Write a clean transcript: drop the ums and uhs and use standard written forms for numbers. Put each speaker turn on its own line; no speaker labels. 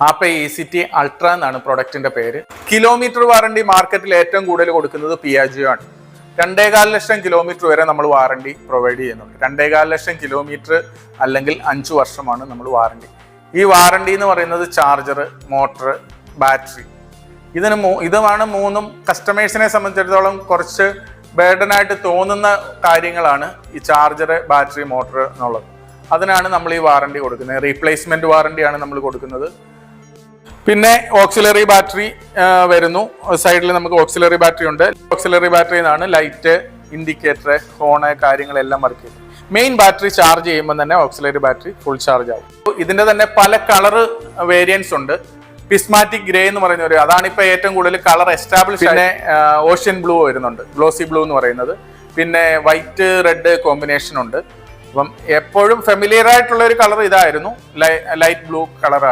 ആപ്പ ECT ultra എന്നാണ് പ്രൊഡക്റ്റിന്റെ പേര്. Kilometre warranty മാർക്കറ്റിൽ ഏറ്റവും കൂടുതൽ കൊടുക്കുന്നത് പിയാജിയോ ആണ്. 2.25 ലക്ഷം കിലോമീറ്റർ വരെ നമ്മൾ വാറണ്ടി പ്രൊവൈഡ് ചെയ്യുന്നുണ്ട്. 2.25 ലക്ഷം കിലോമീറ്റർ അല്ലെങ്കിൽ 5 വർഷമാണ് നമ്മൾ വാറണ്ടി. ഈ വാറണ്ടി എന്ന് പറയുന്നത് ചാർജർ, മോട്ടർ, ബാറ്ററി, ഇതാണ് മൂന്നും കസ്റ്റമേഴ്സിനെ സംബന്ധിച്ചിടത്തോളം കുറച്ച് ബേർഡനായിട്ട് തോന്നുന്ന കാര്യങ്ങളാണ് ഈ ചാർജർ, ബാറ്ററി, മോട്ടർ എന്നുള്ളത്. അതിനാണ് നമ്മൾ ഈ വാറണ്ടി കൊടുക്കുന്നത്. റീപ്ലേസ്മെന്റ് വാറണ്ടിയാണ് നമ്മൾ കൊടുക്കുന്നത്. പിന്നെ ഓക്സിലറി ബാറ്ററി വരുന്നു. സൈഡിൽ നമുക്ക് ഓക്സിലറി ബാറ്ററി ഉണ്ട്. ഓക്സിലറി ബാറ്ററി എന്നാണ് ലൈറ്റ്, ഇൻഡിക്കേറ്റർ, ഹോണ് കാര്യങ്ങളെല്ലാം വർക്ക് ചെയ്യുന്നത്. മെയിൻ ബാറ്ററി ചാർജ് ചെയ്യുമ്പോൾ തന്നെ ഓക്സിലറി ബാറ്ററി ഫുൾ ചാർജ് ആവും. ഇതിന്റെ തന്നെ പല കളർ വേരിയൻസ് ഉണ്ട്. പിസ്മാറ്റിക് ഗ്രേ എന്ന് പറയുന്ന അതാണ് ഇപ്പൊ ഏറ്റവും കൂടുതൽ കളർ എസ്റ്റാബ്ലിഷ്. പിന്നെ ഓഷ്യൻ ബ്ലൂ വരുന്നുണ്ട്, ഗ്ലോസി ബ്ലൂ എന്ന് പറയുന്നത്. പിന്നെ വൈറ്റ് റെഡ് കോമ്പിനേഷൻ ഉണ്ട്. അപ്പം എപ്പോഴും ഫെമിലിയർ ആയിട്ടുള്ള ഒരു കളർ ഇതായിരുന്നു, ലൈറ്റ് ബ്ലൂ കളറാണ്.